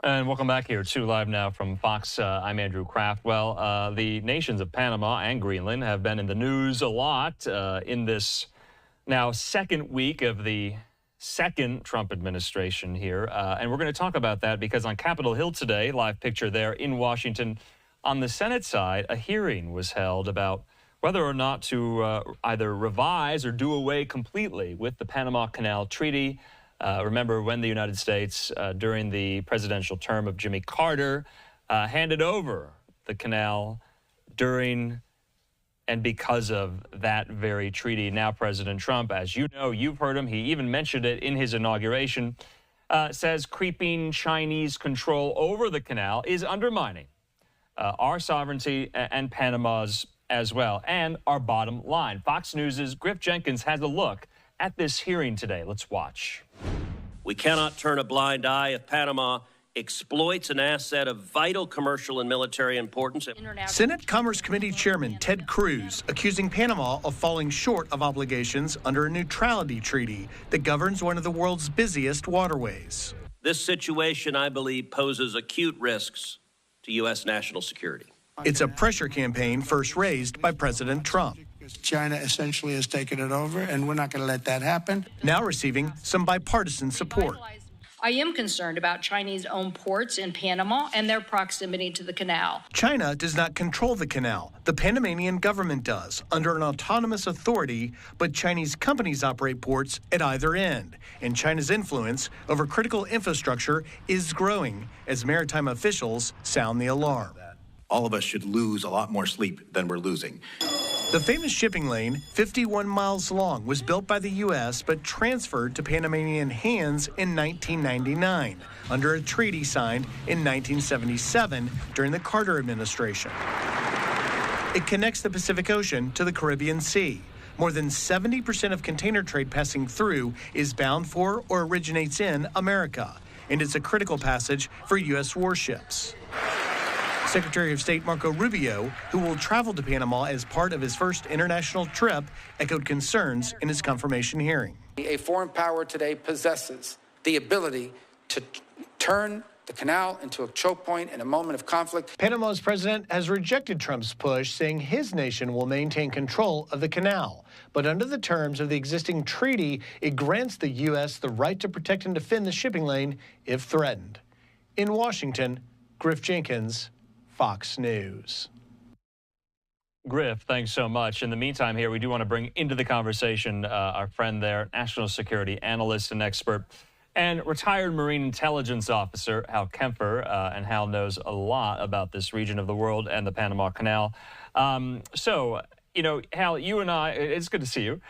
And welcome back here to Live Now from Fox. I'm Andrew Kraft. Well, the nations of Panama and Greenland have been in the news a lot in this now second week of the second Trump administration here. And we're going to talk about that because on Capitol Hill today, live picture there in Washington, on the Senate side, a hearing was held about whether or not to either revise or do away completely with the Panama Canal Treaty. Remember when the United States, during the presidential term of Jimmy Carter, handed over the canal during and because of that very treaty. Now President Trump, as you know, you've heard him, he even mentioned it in his inauguration, says creeping Chinese control over the canal is undermining our sovereignty and Panama's as well, and our bottom line. Fox News' Griff Jenkins has a look at this hearing today. Let's watch. We cannot turn a blind eye if Panama exploits an asset of vital commercial and military importance. Senate Commerce Committee Chairman Ted Cruz accusing Panama of falling short of obligations under a neutrality treaty that governs one of the world's busiest waterways. This situation, I believe, poses acute risks to U.S. national security. It's a pressure campaign first raised by President Trump. China essentially has taken it over, and we're not going to let that happen. Now receiving some bipartisan support. I am concerned about Chinese-owned ports in Panama and their proximity to the canal. China does not control the canal. The Panamanian government does, under an autonomous authority, but Chinese companies operate ports at either end. And China's influence over critical infrastructure is growing as maritime officials sound the alarm. All of us should lose a lot more sleep than we're losing. The famous shipping lane, 51 miles long, was built by the U.S. but transferred to Panamanian hands in 1999 under a treaty signed in 1977 during the Carter administration. It connects the Pacific Ocean to the Caribbean Sea. More than 70% of container trade passing through is bound for or originates in America, and it's a critical passage for U.S. warships. Secretary of State Marco Rubio, who will travel to Panama as part of his first international trip, echoed concerns in his confirmation hearing. A foreign power today possesses the ability to turn the canal into a choke point in a moment of conflict. Panama's president has rejected Trump's push, saying his nation will maintain control of the canal. But under the terms of the existing treaty, it grants the U.S. the right to protect and defend the shipping lane if threatened. In Washington, Griff Jenkins, Fox News. Griff, thanks so much. In the meantime here, we do want to bring into the conversation our friend there, national security analyst and expert, and retired Marine intelligence officer, Hal Kempfer. And Hal knows a lot about this region of the world and the Panama Canal. You know, Hal, you and I, it's good to see you.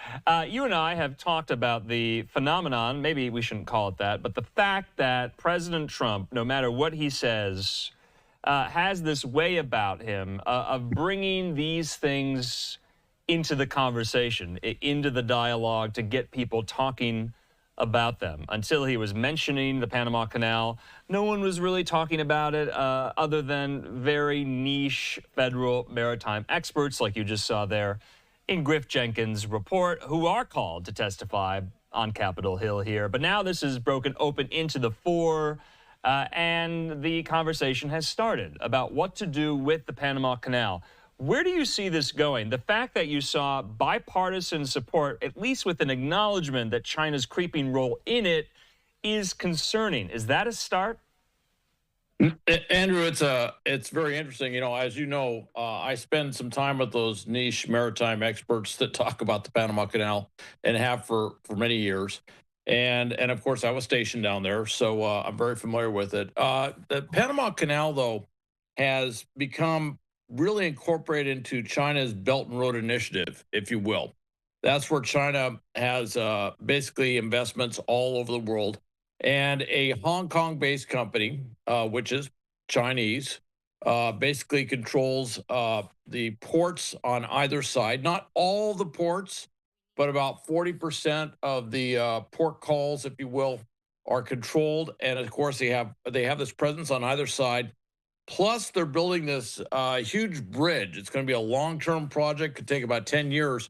You and I have talked about the phenomenon, maybe we shouldn't call it that, but the fact that President Trump, no matter what he says, has this way about him of bringing these things into the conversation, into the dialogue, to get people talking about them. Until he was mentioning the Panama Canal, no one was really talking about it other than very niche federal maritime experts, like you just saw there in Griff Jenkins' report, who are called to testify on Capitol Hill here. But now this is broken open into the fore. And the conversation has started about what to do with the Panama Canal. Where do you see this going? The fact that you saw bipartisan support, at least with an acknowledgement that China's creeping role in it, is concerning. Is that a start? Andrew, it's very interesting. You know, as you know, I spend some time with those niche maritime experts that talk about the Panama Canal and have for many years. And of course, I was stationed down there, so I'm very familiar with it. The Panama Canal, though, has become really incorporated into China's Belt and Road Initiative, if you will. That's where China has basically investments all over the world. And a Hong Kong-based company, which is Chinese, basically controls the ports on either side. Not all the ports, but about 40% of the port calls, if you will, are controlled. And of course, they have this presence on either side. Plus, they're building this huge bridge. It's going to be a long-term project, could take about 10 years.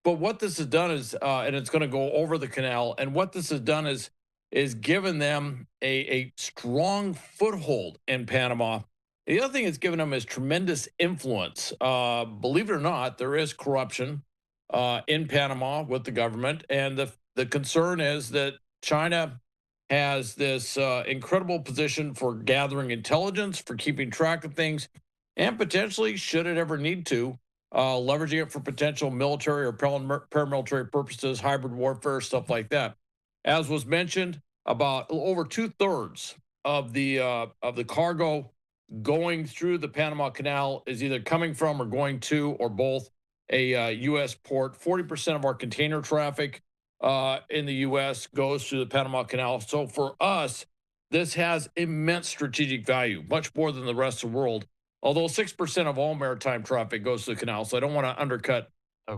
But what this has done is, and it's going to go over the canal, and what this has done is is given them a strong foothold in Panama. The other thing it's given them is tremendous influence. Believe it or not, there is corruption in Panama with the government. And the concern is that China has this incredible position for gathering intelligence, for keeping track of things, and potentially, should it ever need to, leveraging it for potential military or paramilitary purposes, hybrid warfare, stuff like that. As was mentioned, about over 2/3 of the cargo going through the Panama Canal is either coming from or going to or both a U.S. port. 40% of our container traffic in the U.S. goes through the Panama Canal. So for us, this has immense strategic value, much more than the rest of the world. Although 6% of all maritime traffic goes to the canal, so I don't want to undercut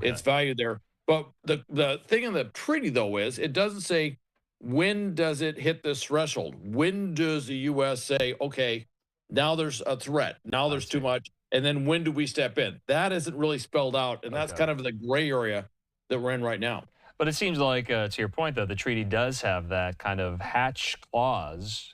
its value there. But the thing in the treaty, though, is it doesn't say when does it hit this threshold. When does the U.S. say, okay, now there's a threat, now there's too much, and then when do we step in? That isn't really spelled out, and that's kind of the gray area that we're in right now. But it seems like, to your point, though, the treaty does have that kind of hatch clause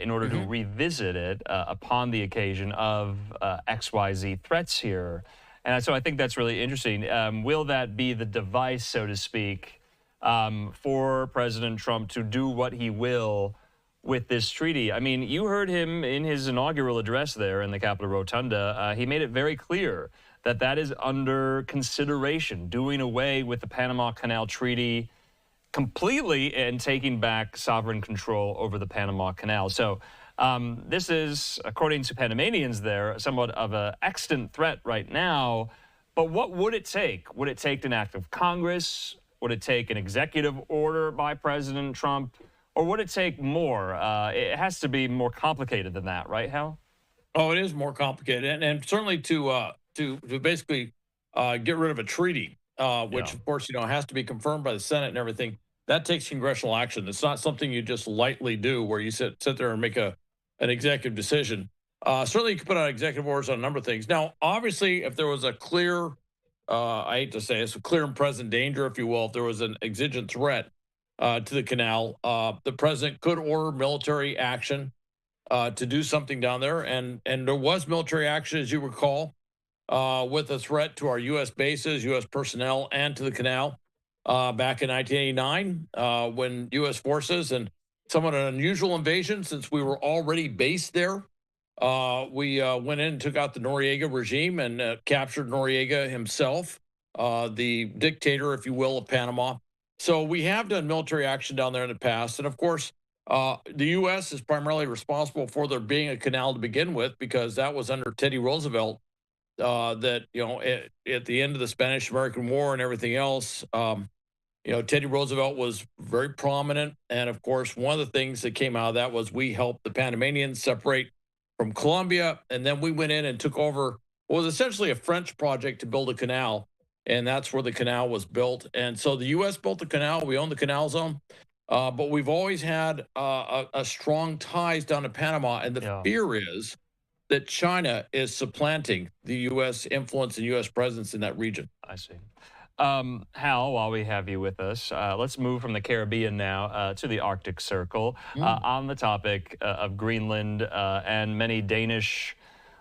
in order to revisit it upon the occasion of XYZ threats here. And so I think that's really interesting. Will that be the device, so to speak, for President Trump to do what he will with this treaty? I mean, you heard him in his inaugural address there in the Capitol Rotunda. He made it very clear that that is under consideration, doing away with the Panama Canal Treaty completely and taking back sovereign control over the Panama Canal. So this is, according to Panamanians there, somewhat of an extant threat right now. But what would it take? Would it take an act of Congress? Would it take an executive order by President Trump? Or would it take more? It has to be more complicated than that, right, Hal? Oh, it is more complicated. And certainly to basically get rid of a treaty, which, of course, has to be confirmed by the Senate and everything. That takes congressional action. It's not something you just lightly do where you sit there and make an executive decision. Certainly, you can put out executive orders on a number of things. Now, obviously, if there was a clear, I hate to say it's a clear and present danger, if you will, if there was an exigent threat to the canal, the president could order military action to do something down there. And there was military action, as you recall, with a threat to our U.S. bases, U.S. personnel, and to the canal back in 1989 when U.S. forces, and somewhat an unusual invasion since we were already based there. We went in and took out the Noriega regime and captured Noriega himself, the dictator, if you will, of Panama. So we have done military action down there in the past. And, of course, the U.S. is primarily responsible for there being a canal to begin with, because that was under Teddy Roosevelt that, at the end of the Spanish-American War and everything else, Teddy Roosevelt was very prominent. And, of course, one of the things that came out of that was we helped the Panamanians separate from Colombia. And then we went in and took over what was essentially a French project to build a canal. And that's where the canal was built. And so the U.S. built the canal. We own the canal zone. But we've always had a strong ties down to Panama. And the fear is that China is supplanting the U.S. influence and U.S. presence in that region. I see. Hal, while we have you with us, let's move from the Caribbean now to the Arctic Circle on the topic of Greenland. And many Danish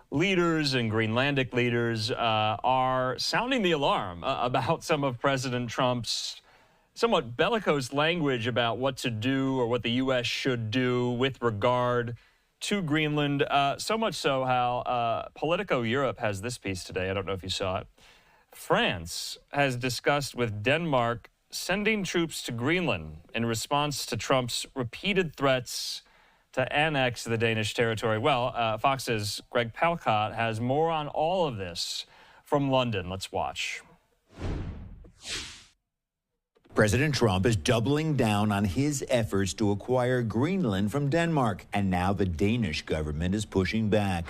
leaders and Greenlandic leaders are sounding the alarm about some of President Trump's somewhat bellicose language about what to do or what the U.S. should do with regard to Greenland. So much so, Hal, Politico Europe has this piece today. I don't know if you saw it. France has discussed with Denmark sending troops to Greenland in response to Trump's repeated threats to annex the Danish territory. Well, Fox's Greg Palcott has more on all of this from London. Let's watch. President Trump is doubling down on his efforts to acquire Greenland from Denmark, and now the Danish government is pushing back.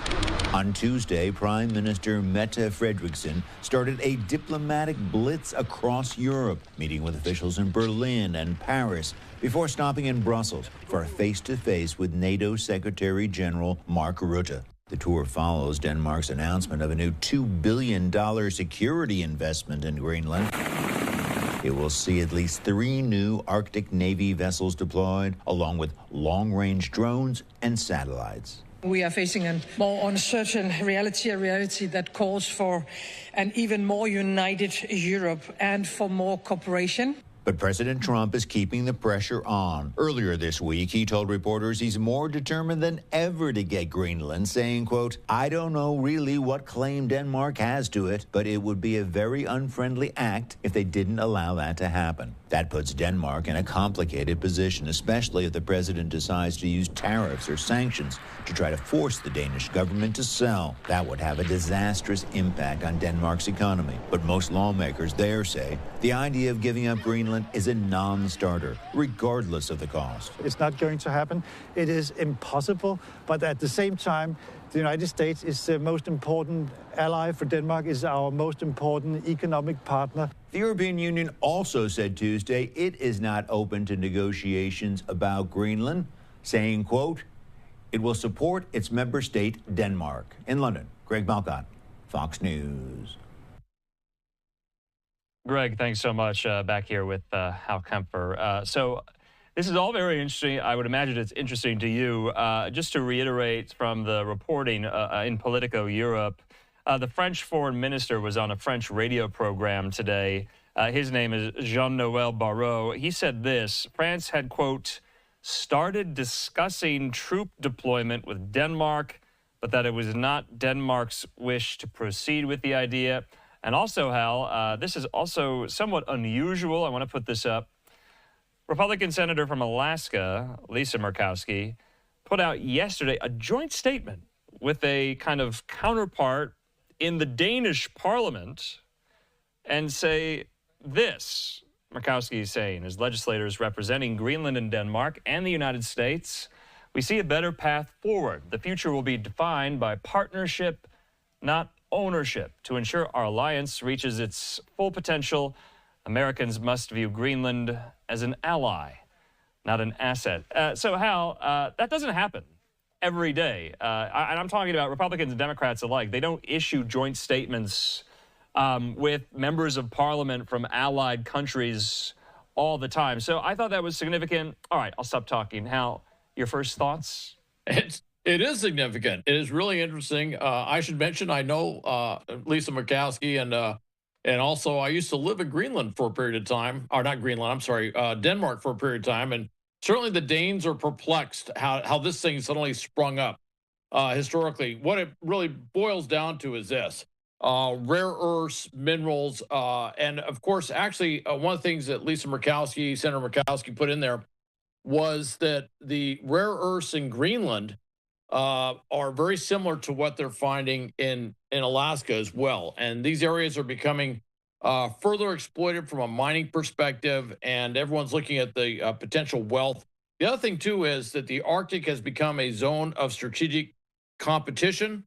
On Tuesday, Prime Minister Mette Frederiksen started a diplomatic blitz across Europe, meeting with officials in Berlin and Paris before stopping in Brussels for a face-to-face with NATO Secretary General Mark Rutte. The tour follows Denmark's announcement of a new $2 billion security investment in Greenland. It will see at least 3 new Arctic Navy vessels deployed, along with long-range drones and satellites. We are facing a more uncertain reality, a reality that calls for an even more united Europe and for more cooperation. But President Trump is keeping the pressure on. Earlier this week, he told reporters he's more determined than ever to get Greenland, saying, quote, "I don't know really what claim Denmark has to it, but it would be a very unfriendly act if they didn't allow that to happen." That puts Denmark in a complicated position, especially if the president decides to use tariffs or sanctions to try to force the Danish government to sell. That would have a disastrous impact on Denmark's economy. But most lawmakers there say the idea of giving up Greenland is a non-starter, regardless of the cost. It's not going to happen. It is impossible. But at the same time, the United States is the most important ally for Denmark, is our most important economic partner. The European Union also said Tuesday it is not open to negotiations about Greenland, saying, quote, it will support its member state, Denmark. In London, Greg Malcott, Fox News. Greg, thanks so much. Back here with Hal Kempfer. So this is all very interesting. I would imagine it's interesting to you. Just to reiterate from the reporting in Politico Europe, the French foreign minister was on a French radio program today. His name is Jean-Noël Barrot. He said this: France had, quote, started discussing troop deployment with Denmark, but that it was not Denmark's wish to proceed with the idea. And also, Hal, this is also somewhat unusual. I want to put this up. Republican Senator from Alaska, Lisa Murkowski, put out yesterday a joint statement with a kind of counterpart in the Danish parliament and say this. Murkowski is saying, as legislators representing Greenland and Denmark and the United States, we see a better path forward. The future will be defined by partnership, not ownership. To ensure our alliance reaches its full potential, Americans must view Greenland as an ally, not an asset. So, Hal, that doesn't happen every day. And I'm talking about Republicans and Democrats alike. They don't issue joint statements with members of parliament from allied countries all the time. So I thought that was significant. All right, I'll stop talking. Hal, your first thoughts? It is significant. It is really interesting. I should mention I know Lisa Murkowski, and also I used to live in Greenland for a period of time. Or not Greenland, I'm sorry, Denmark for a period of time. And certainly the Danes are perplexed how this thing suddenly sprung up historically. What it really boils down to is this. Rare earths, minerals, and of course, actually, one of the things that Senator Murkowski put in there was that the rare earths in Greenland are very similar to what they're finding in Alaska as well. And these areas are becoming further exploited from a mining perspective, and everyone's looking at the potential wealth. The other thing, too, is that the Arctic has become a zone of strategic competition.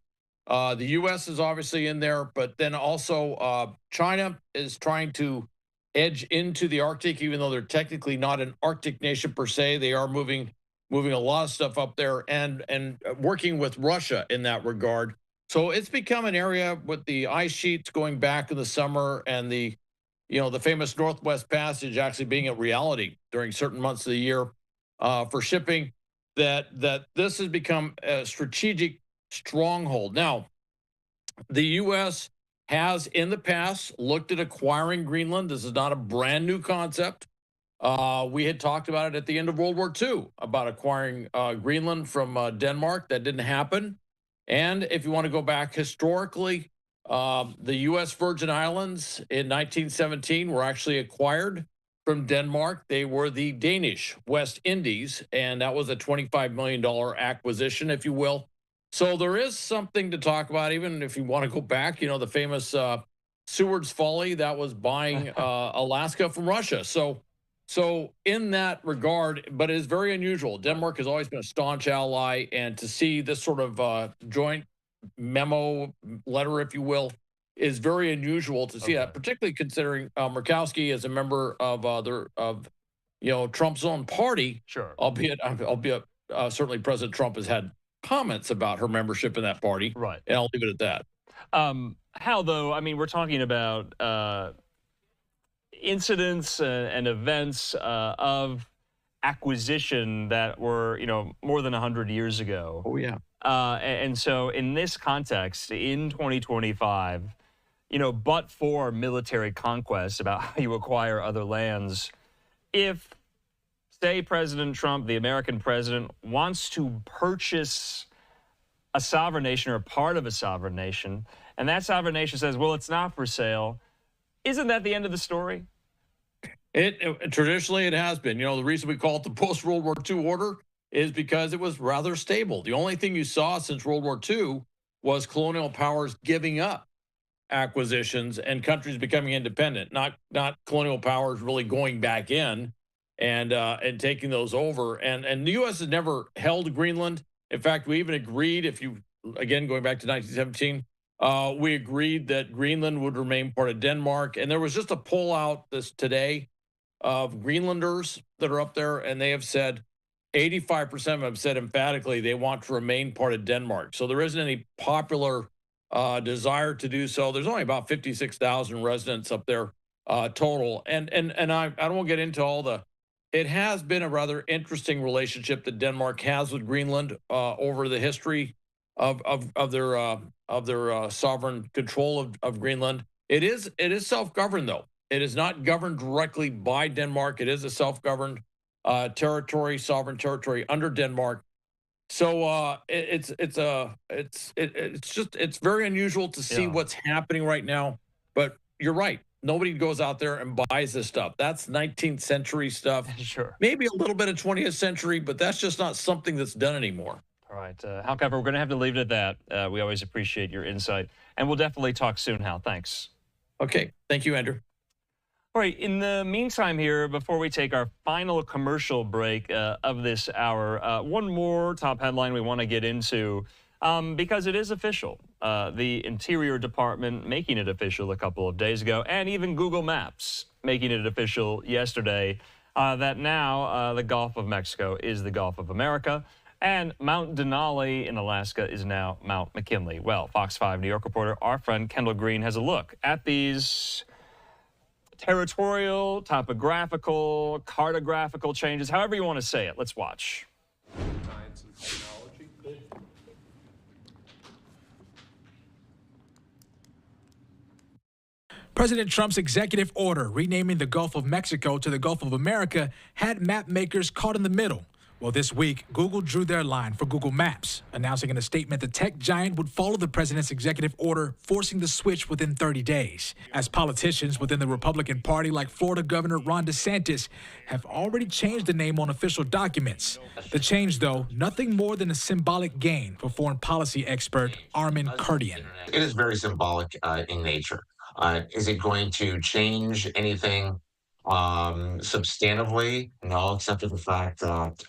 The U.S. is obviously in there, but then also China is trying to edge into the Arctic, even though they're technically not an Arctic nation per se. They are moving a lot of stuff up there and working with Russia in that regard. So it's become an area with the ice sheets going back in the summer and the famous Northwest Passage actually being a reality during certain months of the year for shipping, that this has become a strategic stronghold. Now, the U.S. has in the past looked at acquiring Greenland. This is not a brand new concept. We had talked about it at the end of World War II, about acquiring Greenland from Denmark. That didn't happen. And if you want to go back historically, the U.S. Virgin Islands in 1917 were actually acquired from Denmark. They were the Danish West Indies, and that was a $25 million acquisition, if you will. So there is something to talk about, even if you want to go back, the famous Seward's Folly, that was buying Alaska from Russia. So in that regard, but it is very unusual. Denmark has always been a staunch ally, and to see this sort of joint memo letter, if you will, is very unusual to see that, particularly considering Murkowski is a member of Trump's own party. Sure. Albeit certainly President Trump has had comments about her membership in that party. Right. And I'll leave it at that. How, though, I mean, we're talking about incidents and events of acquisition that were, more than 100 years ago. Oh, yeah. And so in this context, in 2025, but for military conquest about how you acquire other lands, if, say, President Trump, the American president, wants to purchase a sovereign nation or part of a sovereign nation, and that sovereign nation says, well, it's not for sale, isn't that the end of the story? Traditionally, it has been. The reason we call it the post-World War II order is because it was rather stable. The only thing you saw since World War II was colonial powers giving up acquisitions and countries becoming independent, not colonial powers really going back in and taking those over. And the U.S. has never held Greenland. In fact, we even agreed, again, going back to 1917, we agreed that Greenland would remain part of Denmark. And there was just a poll out today of Greenlanders that are up there, and they have said 85% of them have said emphatically they want to remain part of Denmark. So there isn't any popular desire to do so. There's only about 56,000 residents up there total. And I won't get into all the. It has been a rather interesting relationship that Denmark has with Greenland over the history of their sovereign control of Greenland. It is self-governed, though. It is not governed directly by Denmark. It is a self-governed territory, sovereign territory under Denmark. So it's very unusual to see what's happening right now. But you're right. Nobody goes out there and buys this stuff. That's 19th century stuff. Sure. Maybe a little bit of 20th century, but that's just not something that's done anymore. All right. Hal Kempfer, we're going to have to leave it at that. We always appreciate your insight. And we'll definitely talk soon, Hal. Thanks. Okay. Thank you, Andrew. All right. In the meantime here, before we take our final commercial break of this hour, one more top headline we want to get into because it is official. The Interior Department making it official a couple of days ago, and even Google Maps making it official yesterday, that now the Gulf of Mexico is the Gulf of America, and Mount Denali in Alaska is now Mount McKinley. Well, Fox 5 New York reporter, our friend Kendall Green, has a look at these territorial, topographical, cartographical changes, however you want to say it. Let's watch. Science and technology. President Trump's executive order renaming the Gulf of Mexico to the Gulf of America had map makers caught in the middle. Well, this week, Google drew their line for Google Maps, announcing in a statement the tech giant would follow the president's executive order, forcing the switch within 30 days. As politicians within the Republican Party, like Florida Governor Ron DeSantis, have already changed the name on official documents. The change, though, nothing more than a symbolic gain for foreign policy expert Armin Kurdian. It is very symbolic in nature. Is it going to change anything substantively? No, except for the fact that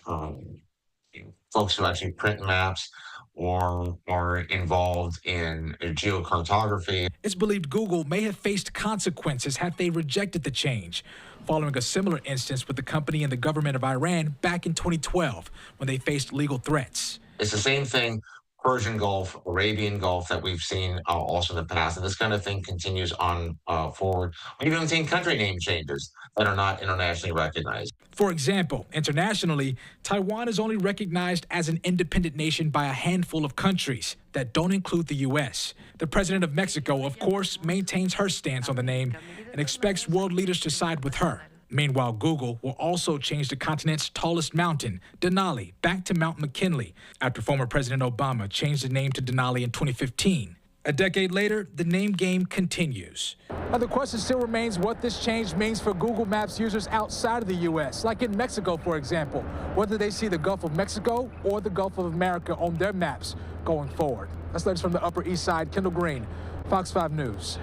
folks who actually print maps or are involved in geocartography. It's believed Google may have faced consequences had they rejected the change, following a similar instance with the company and the government of Iran back in 2012 when they faced legal threats. It's the same thing, Persian Gulf, Arabian Gulf, that we've seen also in the past. And this kind of thing continues on forward. We've even seen country name changes that are not internationally recognized. For example, internationally, Taiwan is only recognized as an independent nation by a handful of countries that don't include the U.S. The president of Mexico, of course, maintains her stance on the name and expects world leaders to side with her. Meanwhile, Google will also change the continent's tallest mountain, Denali, back to Mount McKinley, after former President Obama changed the name to Denali in 2015. A decade later, the name game continues. Now, the question still remains what this change means for Google Maps users outside of the U.S., like in Mexico, for example, whether they see the Gulf of Mexico or the Gulf of America on their maps going forward. That's latest from the Upper East Side. Kendall Green, Fox 5 News.